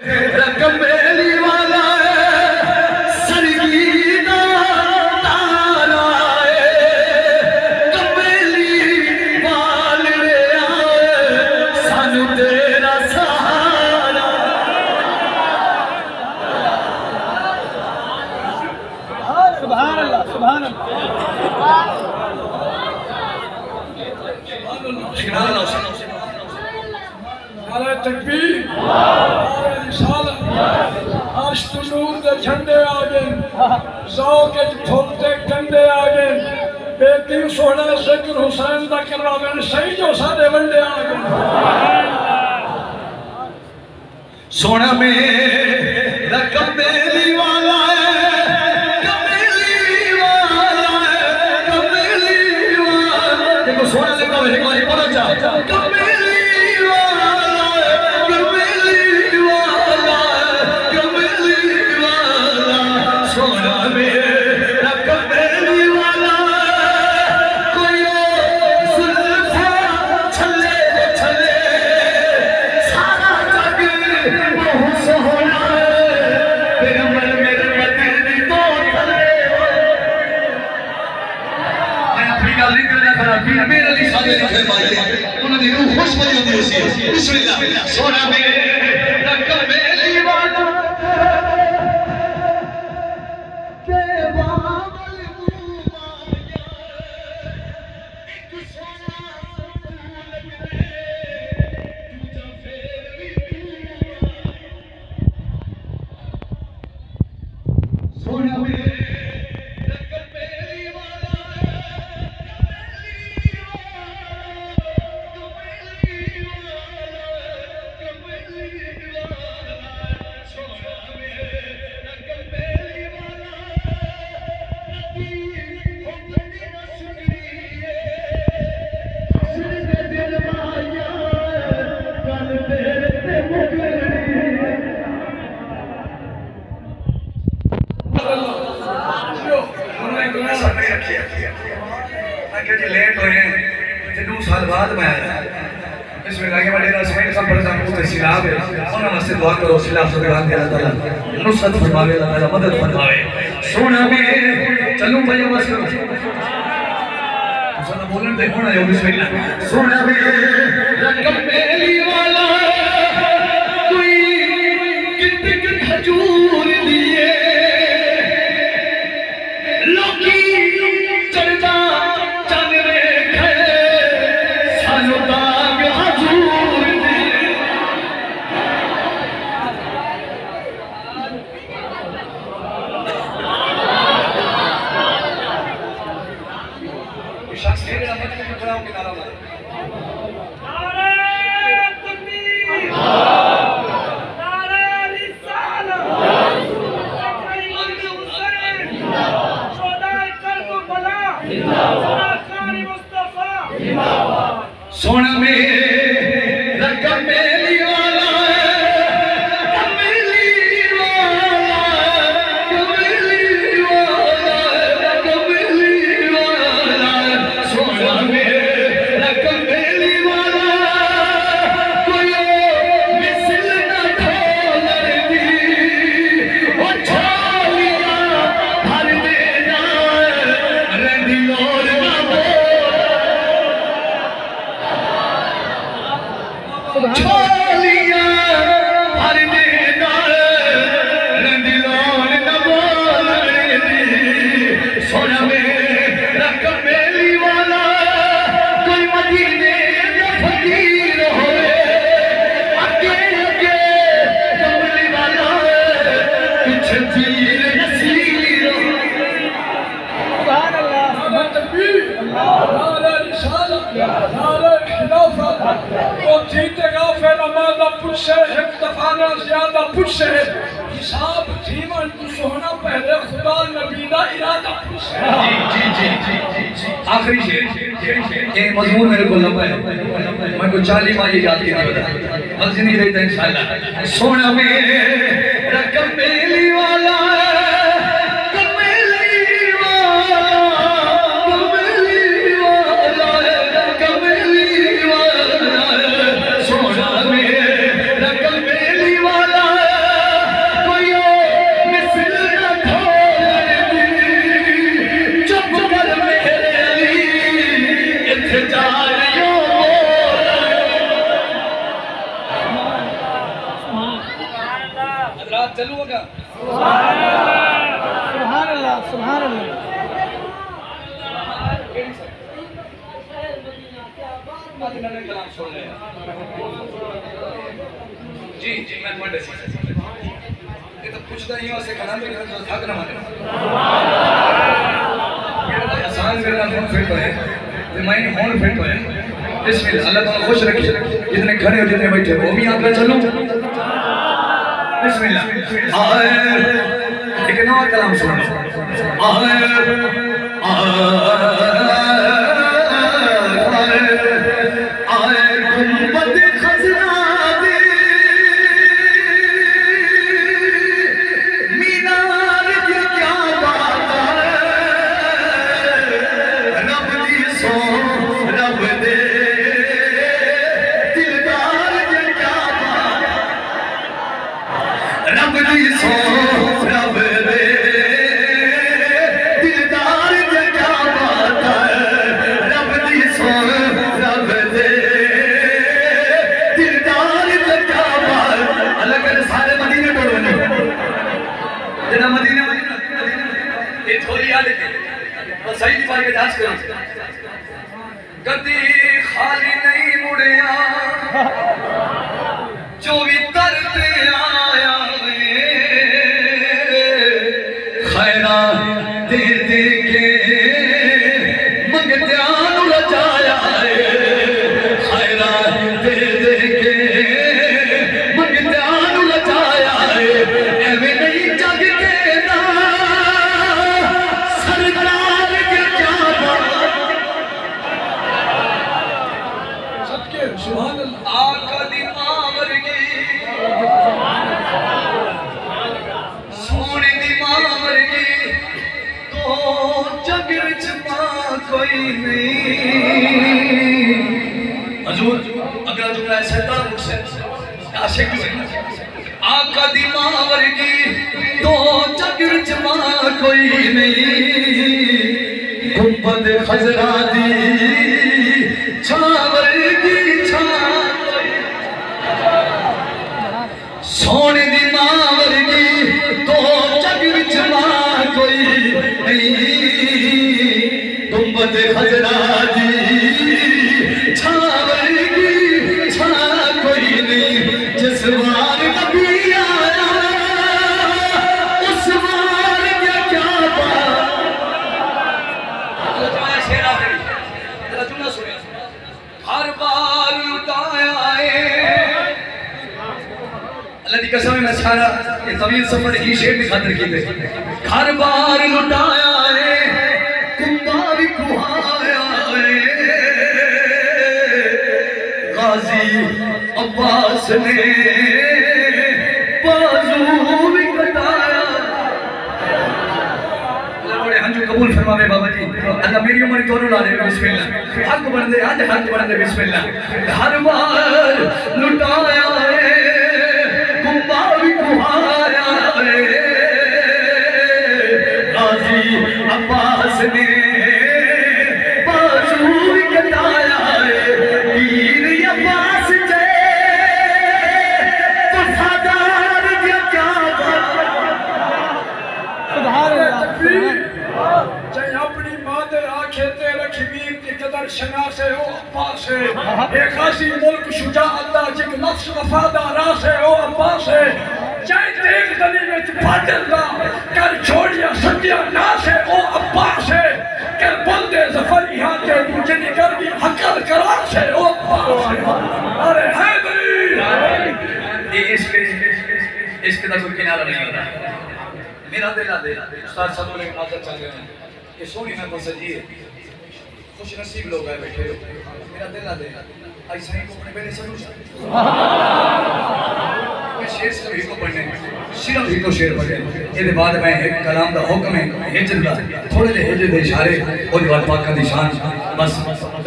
कमेली वाला सरगीना तारा कमेली वाल रे सानू तेरा सहारा। सुभान अल्लाह सुभान अल्लाह। तकबीर आज तो नूर दे झंडे आ गए, ज़ौक़ फुल ते कंडे आ गए, बेटी सोना ज़िक्र हुसैन दा करवावे सही जो साडे वंडे आ गए। सोना मेरा कमेली वाला है, कमेली वाला है, कमेली वाला। देखो सोना देखो एक बार पता जा मेरे लिए सारे लिखे पाए उन्होंने रूह खुश बनी होती है। बिस्मिल्लाह सोना मेरा कमेली वाला के बावल मुमाया एक सोना तुझा फेर भी सोना मेरा लेट हुए हैं 2 साल बाद मैं आया। इसमें लगे बड़े रस्में सब पर जान को सिलाब है उन्होंने वास्ते दुआ करो सिलाब से अल्लाह ताला नुसरत फरमावे, अल्लाह ताला मदद फरमावे। सोना में चलूं भाई बस सोना बोलने दे होना है। बिस्मिल्लाह सोना में कमेली वाला कोई कितक खजूर दिए लोकी चढ़दा सोना मेरा कमेली वाला कमेली वाला कमेली वाला कमेली वाला। सोना मेरा कमेली वाला कोई मिसल न ढोलर दी ओ छोलिया भर देना रंदी और ना छोलिया भर देना रंदिलोन न बोलने दी। सोना मेरा कमेली वाला कोई मदीने का फकीर होए आगे आगे कमली वाला पीछे तीर नसीर। सुभान अल्लाह तकबीर नारा रिसालत नारा खिलाफत ओ जीतेगा फिर अमादा पूछे एक दफाना ज्यादा पूछे हिसाब जीवन तू सोना पहले खुदा नबी दा इरादा पूछे। जी जी जी जी आखिरी शेर ये मजमून मेरे को लंबा है मैं को 40 बार ये याद करके बता बस जिंदगी रहता इंशाल्लाह। सोना मेरा कमेली वाला कमेली वाला चलू होगा सुभान अल्लाह सुभान अल्लाह। कलाम सुन रहे हैं जी जी मैं तुम्हारे ये तो पूछता ही हूं से कलाम में तो थक ना माने आसान करना फोन फिट है तो मैं फोन फिट है बिस्मिल्लाह अल्लाह ताला खुश रखे जितने खड़े हो जितने बैठे वो भी यहां पे चलो बिस्मिल्लाह एक नया कलाम सुनो सही बात के जांच करो कदी खाली नहीं मुड़िया जो भी तरते आया खैरा दे दे के मंगत्यान रचाया खैरा दे दे के मंगत्यान रचाया एवें नहीं जग के ना सरकार के क्या सबके सुभान अल्लाह आका दी मावर की सोने दी मावर की तो जगर छपा कोई नहीं हजूर अगला जुमला ऐसा था मुझसे आशिक आका दी मावर की तो जगर छपा कोई नहीं गुंबद खजरा दी छावर की छा सोने दी मावर की तो जग विच मां कोई नहीं गुंबद खजरा दी छावर की छा कोई नहीं जिस बार नबी आया उस बार क्या बात शेरा जुमला सुनिए हर बार लुटाया अल्लाह की कसम मैं सारा ये तवील सफर ही शेर की खातिर की थे हर बार लुटाया है कुंबा भी कुहाया है गाजी अब्बास ने बाजू भी कटाया हंजू कबूल फरमावे बाबा जी अल्लाह मेरी उम्र दोनों ला दे बिस्मिल्लाह हक बंदे आज हक बंदे बिस्मिल्लाह हर बार लुटाया है कुंबा भी कुहाया है गाजी अब्बास ने बाजू भी कटाया है पीर अब्बास जे वफादार क्या बात सुभान अल्लाह चाहे अपनी माँ दे आखे ते रखबीर की कदर शना से हो अब्बा से एक खासी मुल्क शुजा अल्लाह जिक नफ्स वफादार से हो अब्बा से चाहे देख दली में फाटल दा कर छोड़िया सत्या ना से हो अब्बा से कर बंदे जफर यहाँ के मुझे निकल भी हकल करार से हो अब्बा से अरे हैदरी ये इसके दा कोई किनारा नहीं होता मेरा दिल दे उस्ताद साहब ने माजर चल रहे हैं ये सोनी में बस जी खुश नसीब लोग आए बैठे मेरा दिल दे ऐसा ही को अपने बेटे से मैं शेर से भी को पढ़ने सिर्फ ही को शेर पढ़े ये बाद में एक कलाम दा हुक्म है हिजर दा थोड़े दे हिजर दे इशारे और बाद पाक दी शान बस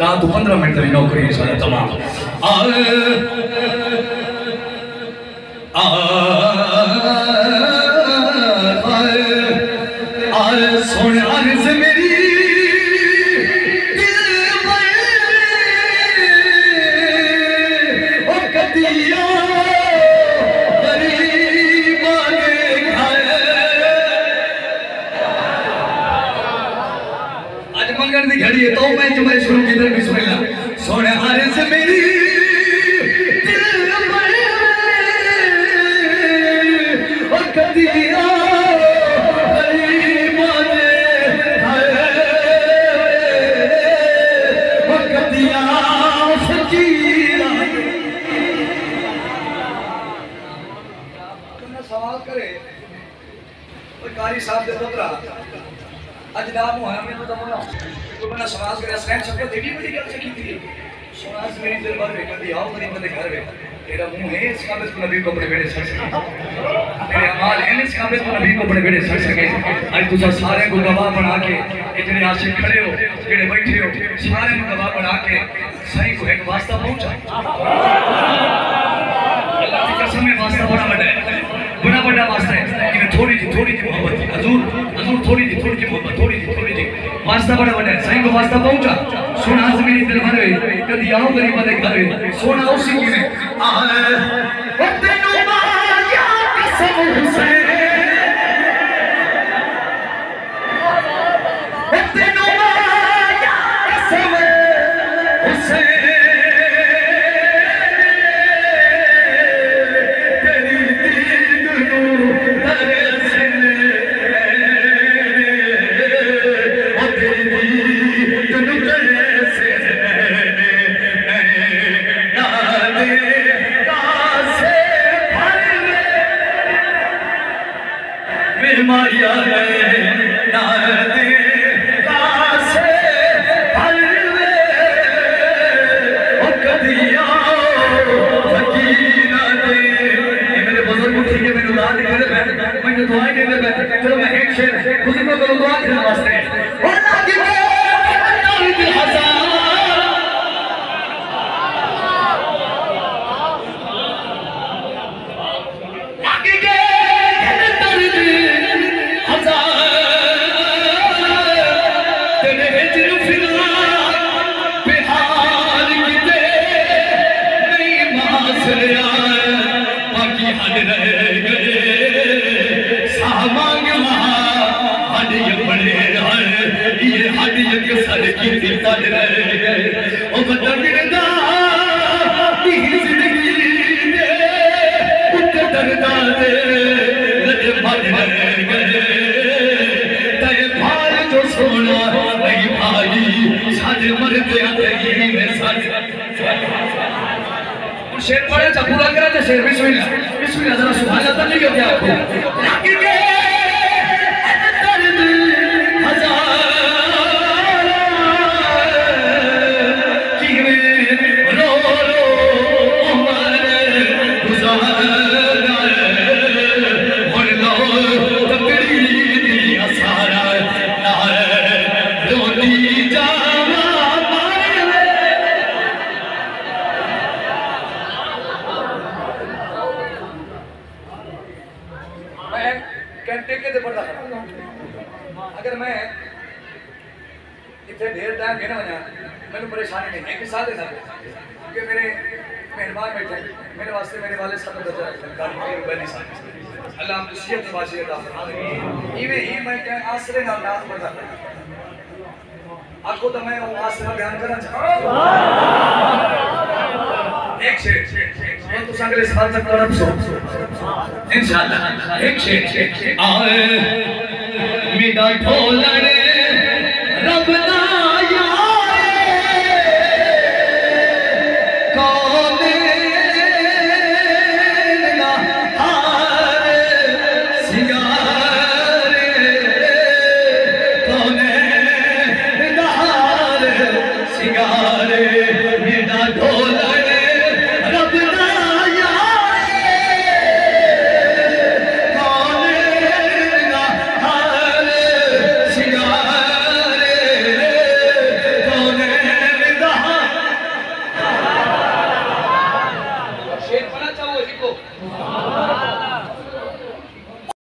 रात 15 मिनट की नौकरी इंशाल्लाह तमाम सुन अर्ज मेरी दिल में ओ कदिया गरीब मांगे अर्ज मेरी कदिया सवाल करे कारी साहब दे पुत्रा अज नाम होया मैं तो बोला तो बना सवाल करे स्कैन सबको देवी बड़ी गल से की थी सोनास मेरी दिल भर में कदी आओ मेरी बंदे घर में तेरा मुंह है इस काबिल को नबी को अपने बेड़े सर सके तेरे अमाल है इस काबिल को नबी को अपने बेड़े सर सके आज तुसा सारे को गवाह बना के इतने आशिक खड़े हो जेड़े बैठे हो सारे को गवाह बना के सही को एक वास्ता पहुंचा अल्लाह की कसम में वास्ता बड़ा बड़ा वास्ता है कि थोड़ी सी मोहब्बत हजूर थोड़ी सी मोहब्बत थोड़ी सी वास्ता बड़ा है सही को वास्ता पहुंचा सोना मेरी दिल भर कदी आओ गरीब दे घर सोना उसी की में ओ तेनू माया कसम हुसैन ओ तेनू माया कसम हुसैन माया शेर पढ़े था पूरा करा था शेर बिस्मिल्लाह जरा सुभान अल्लाह नहीं करते आपको अगर मैं इतने ढेर टाइम घेना वजा मैंने परेशानी नहीं है कि साथ दे सकते क्योंकि मेरे मेहमान बैठे मेरे वास्ते मेरे वाले सब बचा रखते हैं गाड़ी के रुपए नहीं साथ अल्लाह हम खुशियत वासियत आफरीन इवे ही मैं क्या आसरे ना नाम पढ़ता आपको तो मैं वो आसरे बयान करना चाहता एक शेर तो संगले साल तक करब सो इंशाल्लाह एक शेर आए मेरा ढोलने रब ना